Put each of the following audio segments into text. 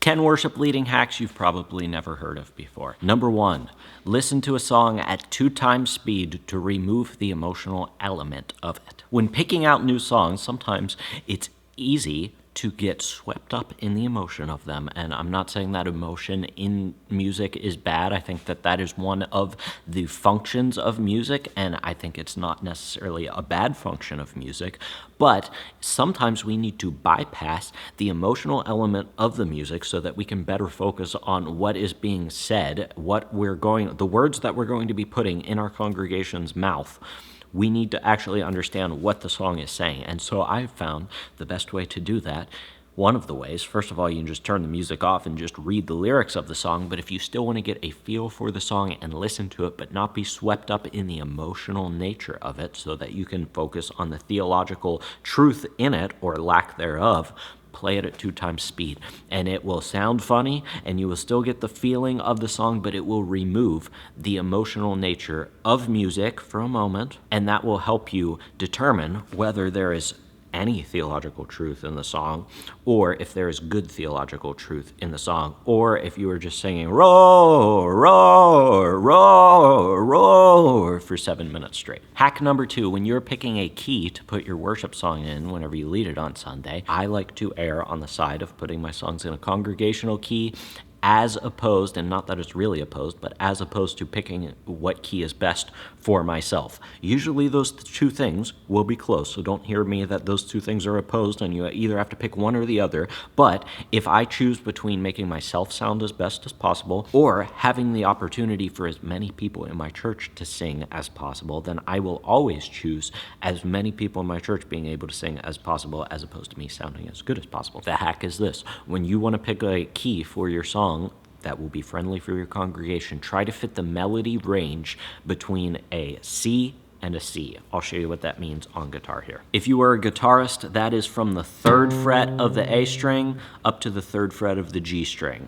10 worship leading hacks you've probably never heard of before. Number 1, listen to a song at 2 times speed to remove the emotional element of it. When picking out new songs, sometimes it's easy to get swept up in the emotion of them. And I'm not saying that emotion in music is bad. I think that that is one of the functions of music, and I think it's not necessarily a bad function of music. But sometimes we need to bypass the emotional element of the music so that we can better focus on what is being said, the words that we're going to be putting in our congregation's mouth. We need to actually understand what the song is saying. And so I've found the best way to do that, one of the ways, first of all, you can just turn the music off and just read the lyrics of the song. But if you still want to get a feel for the song and listen to it, but not be swept up in the emotional nature of it so that you can focus on the theological truth in it or lack thereof, play it at 2 times speed, and it will sound funny, and you will still get the feeling of the song, but it will remove the emotional nature of music for a moment, and that will help you determine whether there is any theological truth in the song, or if there is good theological truth in the song, or if you were just singing roar, roar, roar, roar for 7 minutes straight. Hack number 2, when you're picking a key to put your worship song in whenever you lead it on Sunday, I like to err on the side of putting my songs in a congregational key, as opposed, and not that it's really opposed, but as opposed to picking what key is best for myself. Usually those 2 things will be close, so don't hear me that those 2 things are opposed and you either have to pick one or the other. But if I choose between making myself sound as best as possible or having the opportunity for as many people in my church to sing as possible, then I will always choose as many people in my church being able to sing as possible as opposed to me sounding as good as possible. The hack is this: when you want to pick a key for your song that will be friendly for your congregation, try to fit the melody range between a C and a C. I'll show you what that means on guitar here. If you are a guitarist, that is from the 3rd fret of the A string up to the 3rd fret of the G string.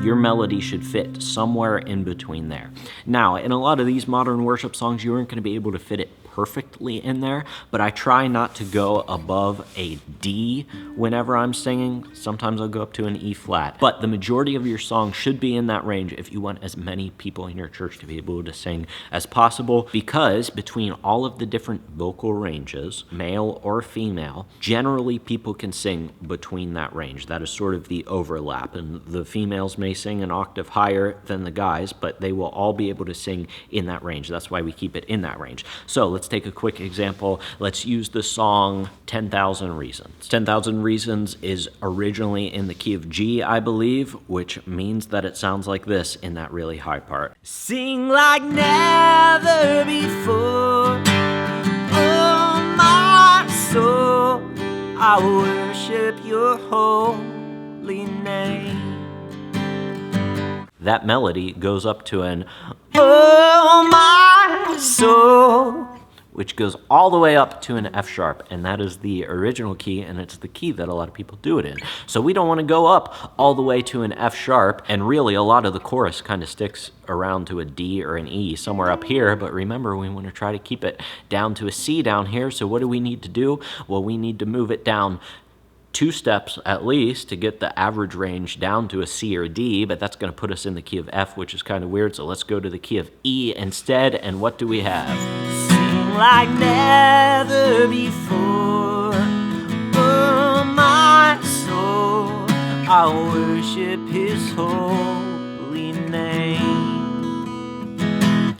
Your melody should fit somewhere in between there. Now, in a lot of these modern worship songs, you aren't going to be able to fit it perfectly in there, but I try not to go above a D whenever I'm singing. Sometimes I'll go up to an E flat, but the majority of your song should be in that range if you want as many people in your church to be able to sing as possible, because between all of the different vocal ranges, male or female, generally people can sing between that range. That is sort of the overlap, and the females may sing an octave higher than the guys, but they will all be able to sing in that range. That's why we keep it in that range. So let's take a quick example. Let's use the song 10,000 Reasons. 10,000 Reasons is originally in the key of G, I believe, which means that it sounds like this in that really high part. Sing like never before, oh my soul, I worship your holy name. That melody goes up to an oh my soul, which goes all the way up to an F sharp, and that is the original key, and it's the key that a lot of people do it in. So we don't want to go up all the way to an F sharp, and really a lot of the chorus kind of sticks around to a D or an E somewhere up here, but remember, we want to try to keep it down to a C down here. So what do we need to do? Well, we need to move it down 2 steps at least to get the average range down to a C or D, but that's going to put us in the key of F, which is kind of weird. So let's go to the key of E instead, and what do we have? Sing like never before, oh my soul, I worship his holy name.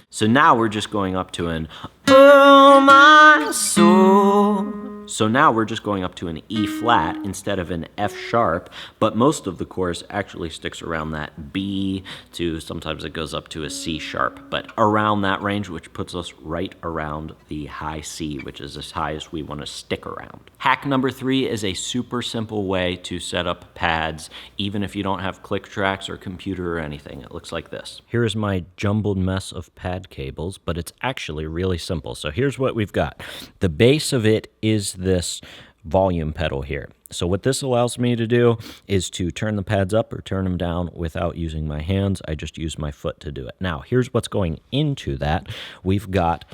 So now we're just going up to an oh my soul. So now we're just going up to an E flat instead of an F sharp, but most of the chorus actually sticks around that B to sometimes it goes up to a C sharp, but around that range, which puts us right around the high C, which is as high as we want to stick around. Hack number 3 is a super simple way to set up pads, even if you don't have click tracks or computer or anything. It looks like this. Here is my jumbled mess of pad cables, but it's actually really simple. So here's what we've got. The base of it is this volume pedal here. So what this allows me to do is to turn the pads up or turn them down without using my hands. I just use my foot to do it. Now, here's what's going into that. We've got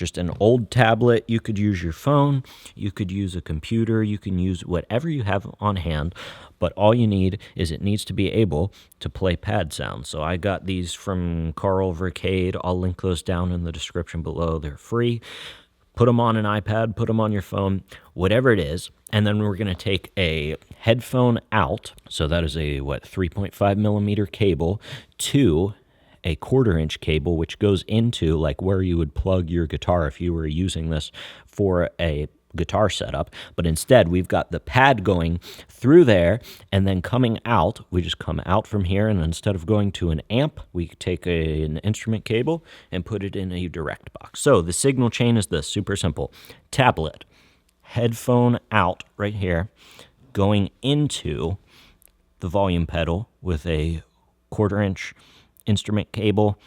just an old tablet. You could use your phone, you could use a computer, you can use whatever you have on hand, but all you need is it needs to be able to play pad sounds. So I got these from Carl Vercade. I'll link those down in the description below. They're free. Put them on an iPad, put them on your phone, whatever it is, and then we're going to take a headphone out, so that is a, 3.5 millimeter cable, to a 1/4 inch cable, which goes into like where you would plug your guitar if you were using this for a guitar setup. But instead, we've got the pad going through there and then coming out. We just come out from here, and instead of going to an amp, we take an instrument cable and put it in a direct box. So the signal chain is this, super simple. Tablet, headphone out right here, going into the volume pedal with a 1/4 inch instrument cable.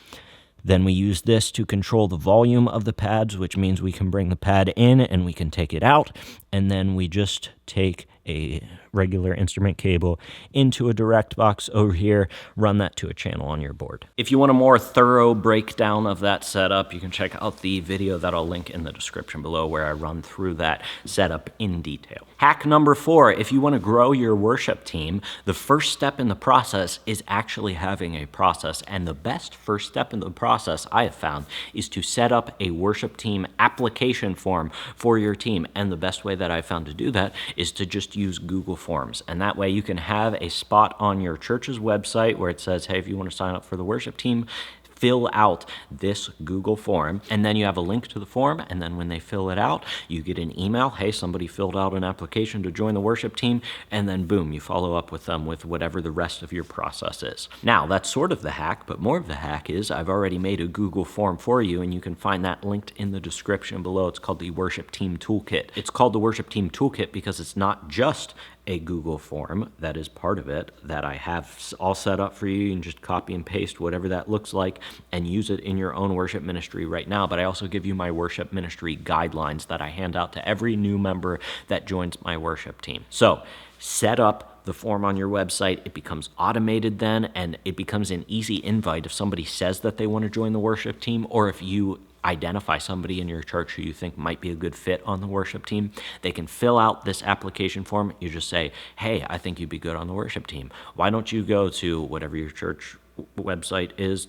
Then we use this to control the volume of the pads, which means we can bring the pad in and we can take it out. And then we just take a regular instrument cable into a direct box over here, run that to a channel on your board. If you want a more thorough breakdown of that setup, you can check out the video that I'll link in the description below where I run through that setup in detail. Hack number 4, if you want to grow your worship team, the first step in the process is actually having a process. And the best first step in the process I have found is to set up a worship team application form for your team. And the best way that I've found to do that is to just use Google Forms. And that way you can have a spot on your church's website where it says, hey, if you want to sign up for the worship team, fill out this Google form, and then you have a link to the form, and then when they fill it out, you get an email, hey, somebody filled out an application to join the worship team, and then boom, you follow up with them with whatever the rest of your process is. Now, that's sort of the hack, but more of the hack is I've already made a Google form for you, and you can find that linked in the description below. It's called the Worship Team Toolkit. It's called the Worship Team Toolkit because it's not just a Google form that is part of it that I have all set up for you. You can just copy and paste whatever that looks like and use it in your own worship ministry right now. But I also give you my worship ministry guidelines that I hand out to every new member that joins my worship team. So set up the form on your website. It becomes automated then, and it becomes an easy invite if somebody says that they want to join the worship team, or if you identify somebody in your church who you think might be a good fit on the worship team. They can fill out this application form. You just say, hey, I think you'd be good on the worship team. Why don't you go to whatever your church website is,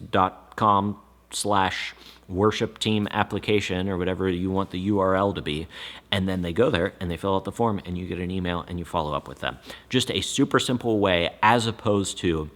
.com/worship team application, or whatever you want the URL to be, and then they go there and they fill out the form and you get an email and you follow up with them. Just a super simple way, as opposed to,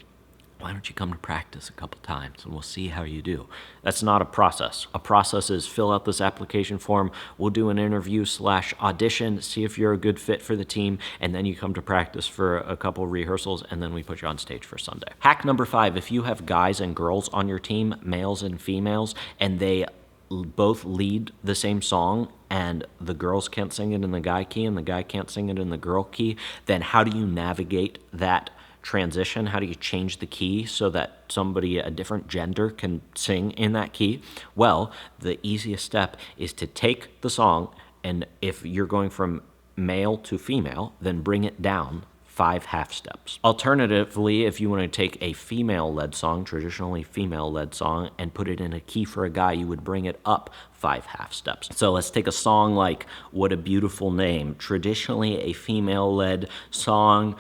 why don't you come to practice a couple times and we'll see how you do. That's not a process. A process is fill out this application form, we'll do an interview/audition, see if you're a good fit for the team, and then you come to practice for a couple rehearsals, and then we put you on stage for Sunday. Hack number 5, if you have guys and girls on your team, males and females, and they both lead the same song, and the girls can't sing it in the guy key and the guy can't sing it in the girl key, then how do you navigate that transition? How do you change the key so that somebody, a different gender, can sing in that key? Well, the easiest step is to take the song, and if you're going from male to female, then bring it down 5 half steps. Alternatively, if you want to take a female-led song, traditionally female-led song, and put it in a key for a guy, you would bring it up 5 half steps. So let's take a song like What a Beautiful Name, traditionally a female-led song.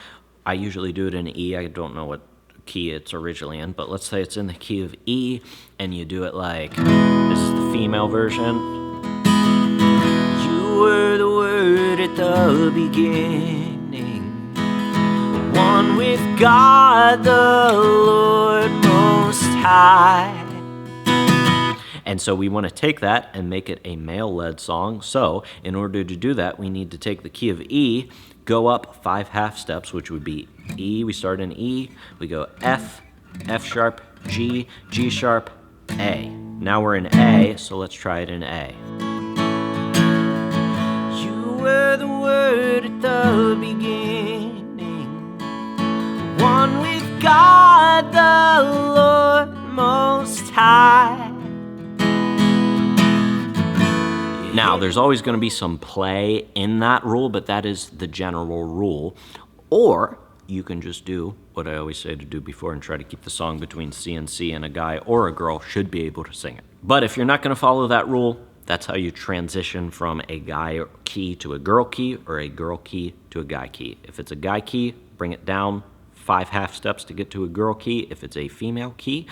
I usually do it in E. I don't know what key it's originally in, but let's say it's in the key of E, and you do it like, this is the female version. You were the Word at the beginning, one with God the Lord Most High. And so we want to take that and make it a male-led song. So in order to do that, we need to take the key of E, go up 5 half steps, which would be E. We start in E, we go F, F sharp, G, G sharp, A. Now we're in A, so let's try it in A. You were the Word at the beginning, one with God the Lord Most High. Now, there's always going to be some play in that rule, but that is the general rule. Or you can just do what I always say to do before and try to keep the song between C and C, and a guy or a girl should be able to sing it. But if you're not going to follow that rule, That's how you transition from a guy key to a girl key or a girl key to a guy key. If it's a guy key, bring it down 5 half steps to get to a girl key. If it's a female key,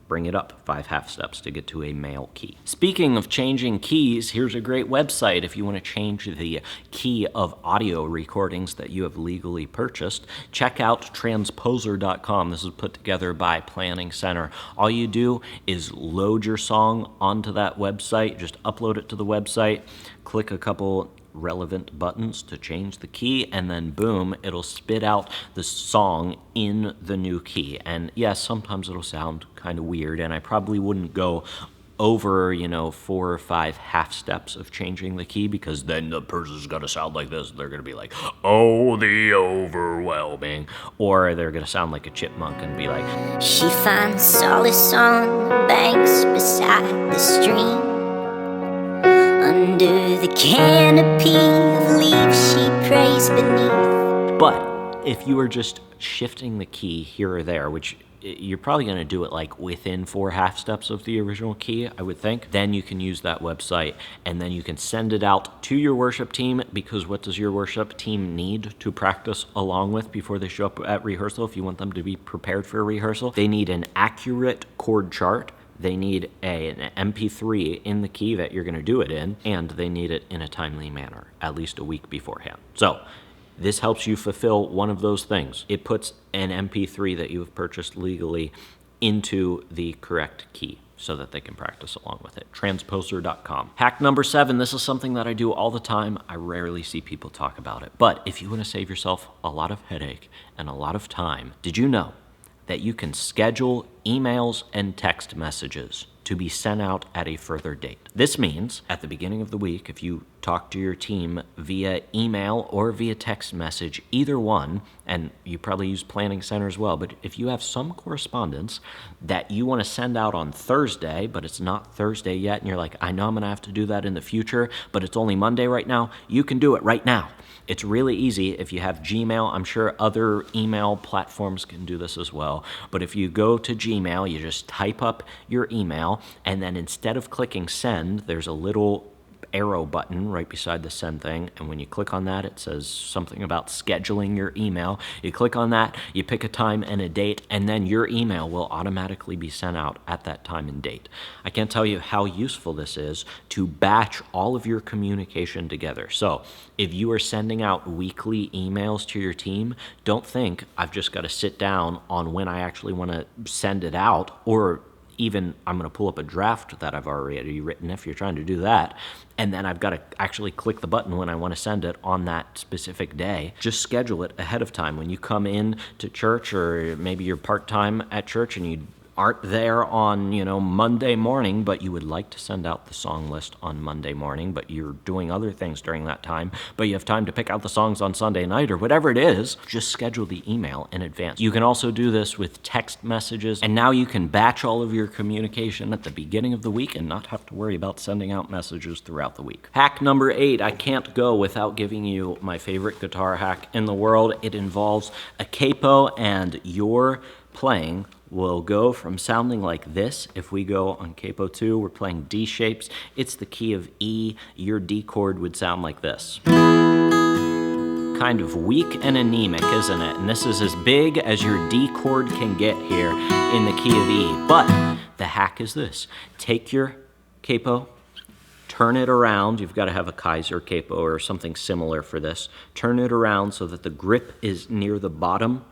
bring it up 5 half steps to get to a male key. Speaking of changing keys, here's a great website if you want to change the key of audio recordings that you have legally purchased. Check out Transposing.com. This is put together by Planning Center. All you do is load your song onto that website, just upload it to the website, click a couple relevant buttons to change the key, and then boom, it'll spit out the song in the new key. And yes, sometimes it'll sound kind of weird, and I probably wouldn't go over, 4 or 5 half steps of changing the key, because then the person's gonna sound like this. They're gonna be like, oh, the overwhelming. Or they're gonna sound like a chipmunk and be like, she finds solace on the banks beside the stream. Under the canopy of leaves she prays beneath. But if you are just shifting the key here or there, which you're probably going to do it like within 4 half steps of the original key, I would think, then you can use that website, and then you can send it out to your worship team, because what does your worship team need to practice along with before they show up at rehearsal? If you want them to be prepared for a rehearsal, they need an accurate chord chart. They need an MP3 in the key that you're going to do it in, and they need it in a timely manner, at least a week beforehand. So this helps you fulfill one of those things. It puts an MP3 that you have purchased legally into the correct key so that they can practice along with it. Transposer.com. Hack number 7, this is something that I do all the time. I rarely see people talk about it. But if you want to save yourself a lot of headache and a lot of time, did you know that you can schedule emails and text messages to be sent out at a further date? This means at the beginning of the week, if you talk to your team via email or via text message, either one, and you probably use Planning Center as well, but if you have some correspondence that you want to send out on Thursday, but it's not Thursday yet, and you're like, I know I'm going to have to do that in the future, but it's only Monday right now, you can do it right now. It's really easy if you have Gmail. I'm sure other email platforms can do this as well. But if you go to Gmail, you just type up your email, and then instead of clicking send, there's a little arrow button right beside the send thing, and when you click on that, it says something about scheduling your email. You click on that, you pick a time and a date, and then your email will automatically be sent out at that time and date. I can't tell you how useful this is to batch all of your communication together. So if you are sending out weekly emails to your team, don't think I've just got to sit down on when I actually want to send it out, or even I'm going to pull up a draft that I've already written if you're trying to do that, and then I've got to actually click the button when I want to send it on that specific day. Just schedule it ahead of time. When you come in to church, or maybe you're part-time at church and you aren't there on, Monday morning, but you would like to send out the song list on Monday morning, but you're doing other things during that time, but you have time to pick out the songs on Sunday night or whatever it is, just schedule the email in advance. You can also do this with text messages, and now you can batch all of your communication at the beginning of the week and not have to worry about sending out messages throughout the week. Hack number 8, I can't go without giving you my favorite guitar hack in the world. It involves a capo, and your playing will go from sounding like this. If we go on capo 2, we're playing D shapes. It's the key of E. Your D chord would sound like this. Kind of weak and anemic, isn't it? And this is as big as your D chord can get here in the key of E. But the hack is this. Take your capo, turn it around. You've got to have a Kaiser capo or something similar for this. Turn it around so that the grip is near the bottom,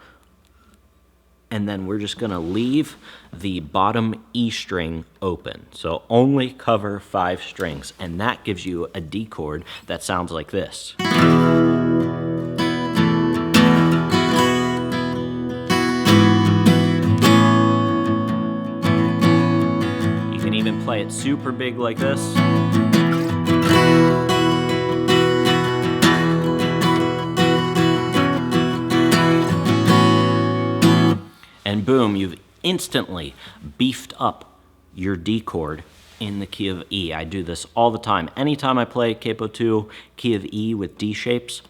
and then we're just going to leave the bottom E string open. So only cover 5 strings, and that gives you a D chord that sounds like this. You can even play it super big like this. And boom, you've instantly beefed up your D chord in the key of E. I do this all the time. Anytime I play capo 2, key of E with D shapes,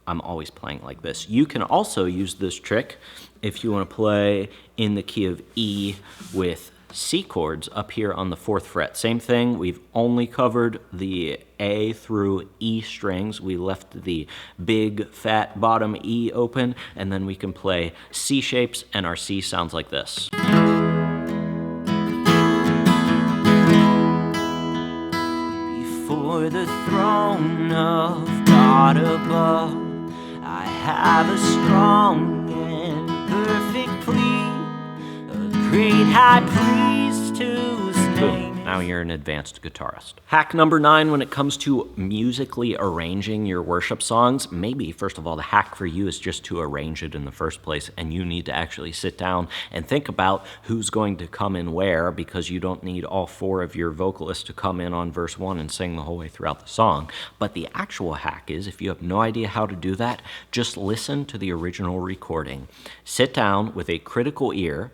I'm always playing like this. You can also use this trick if you want to play in the key of E with C chords up here on the 4th fret. Same thing, we've only covered the A through E strings. We left the big fat bottom E open, and then we can play C shapes, and our C sounds like this. Before the throne of God above, I have a strong and perfect plea, a great high priest whose name. Now you're an advanced guitarist. Hack number 9 when it comes to musically arranging your worship songs, maybe first of all the hack for you is just to arrange it in the first place, and you need to actually sit down and think about who's going to come in where, because you don't need all 4 of your vocalists to come in on verse 1 and sing the whole way throughout the song. But the actual hack is, if you have no idea how to do that, just listen to the original recording. Sit down with a critical ear,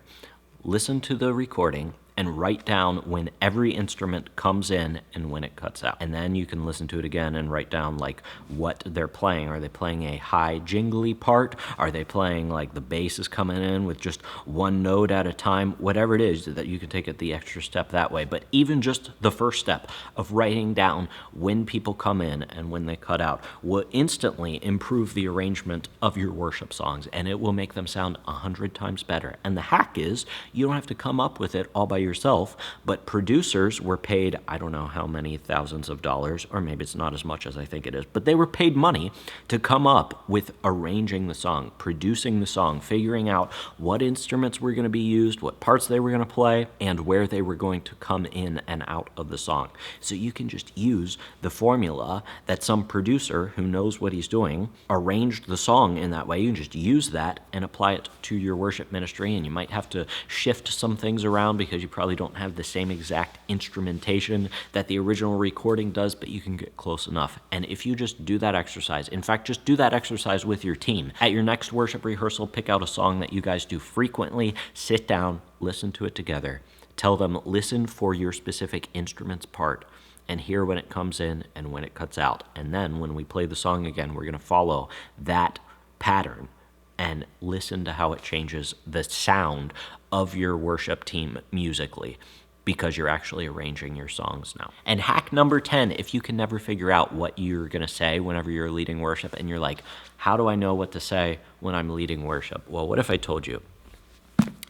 listen to the recording, and write down when every instrument comes in and when it cuts out. And then you can listen to it again and write down like what they're playing. Are they playing a high jingly part? Are they playing like the bass is coming in with just one note at a time? Whatever it is, that you can take it the extra step that way. But even just the first step of writing down when people come in and when they cut out will instantly improve the arrangement of your worship songs, and it will make them sound 100 times better. And the hack is, you don't have to come up with it all by yourself, but producers were paid, I don't know how many thousands of dollars, or maybe it's not as much as I think it is, but they were paid money to come up with arranging the song, producing the song, figuring out what instruments were going to be used, what parts they were going to play, and where they were going to come in and out of the song. So you can just use the formula that some producer who knows what he's doing arranged the song in that way. You can just use that and apply it to your worship ministry, and you might have to shift some things around because you probably don't have the same exact instrumentation that the original recording does, but you can get close enough. And if you just do that exercise, in fact, just do that exercise with your team. At your next worship rehearsal, pick out a song that you guys do frequently, sit down, listen to it together. Tell them, listen for your specific instrument's part, and hear when it comes in and when it cuts out. And then when we play the song again, we're going to follow that pattern and listen to how it changes the sound of your worship team musically, because you're actually arranging your songs now. And hack number 10, if you can never figure out what you're going to say whenever you're leading worship and you're like, how do I know what to say when I'm leading worship? Well, what if I told you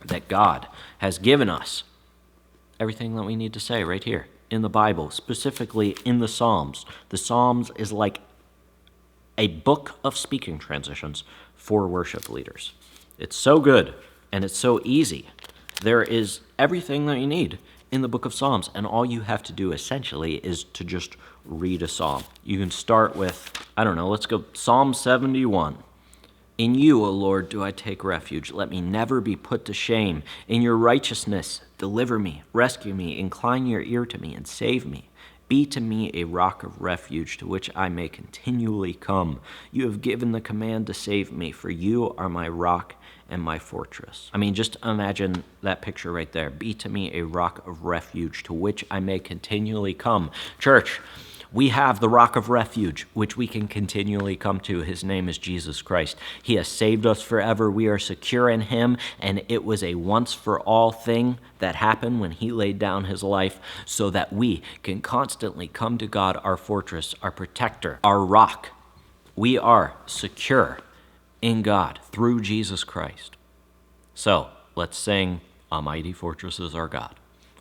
that God has given us everything that we need to say right here in the Bible, specifically in the Psalms. The Psalms is like a book of speaking transitions for worship leaders. It's so good and it's so easy. There is everything that you need in the book of Psalms, and all you have to do essentially is to just read a psalm. You can start with, I don't know, let's go Psalm 71. In you, O Lord, do I take refuge. Let me never be put to shame. In your righteousness, deliver me, rescue me, incline your ear to me, and save me. Be to me a rock of refuge to which I may continually come. You have given the command to save me, for you are my rock and my fortress. I mean, just imagine that picture right there. Be to me a rock of refuge to which I may continually come. Church, we have the rock of refuge, which we can continually come to. His name is Jesus Christ. He has saved us forever. We are secure in him, and it was a once-for-all thing that happened when he laid down his life so that we can constantly come to God, our fortress, our protector, our rock. We are secure in God through Jesus Christ. So let's sing "A Mighty Fortress is Our God,"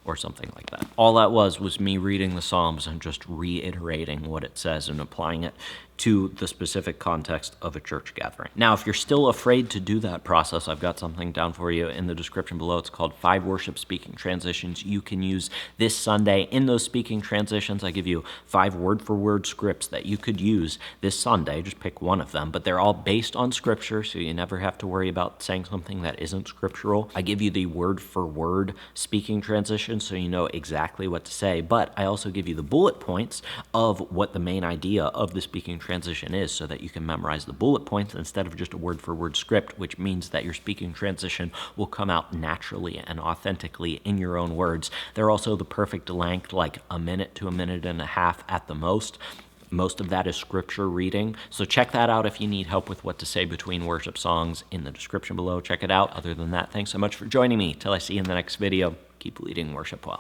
or something like that. All that was me reading the Psalms and just reiterating what it says and applying it to the specific context of a church gathering. Now, if you're still afraid to do that process, I've got something down for you in the description below. It's called 5 Worship Speaking Transitions you can use this Sunday. In those speaking transitions, I give you 5 word-for-word scripts that you could use this Sunday. Just pick one of them, but they're all based on Scripture, so you never have to worry about saying something that isn't scriptural. I give you the word-for-word speaking transition, so you know exactly what to say, but I also give you the bullet points of what the main idea of the speaking transition is, so that you can memorize the bullet points instead of just a word-for-word script, which means that your speaking transition will come out naturally and authentically in your own words. They're also the perfect length, like a minute to a minute and a half at the most. Most of that is scripture reading, so check that out if you need help with what to say between worship songs in the description below. Check it out. Other than that, thanks so much for joining me. Till I see you in the next video. Keep leading worship well.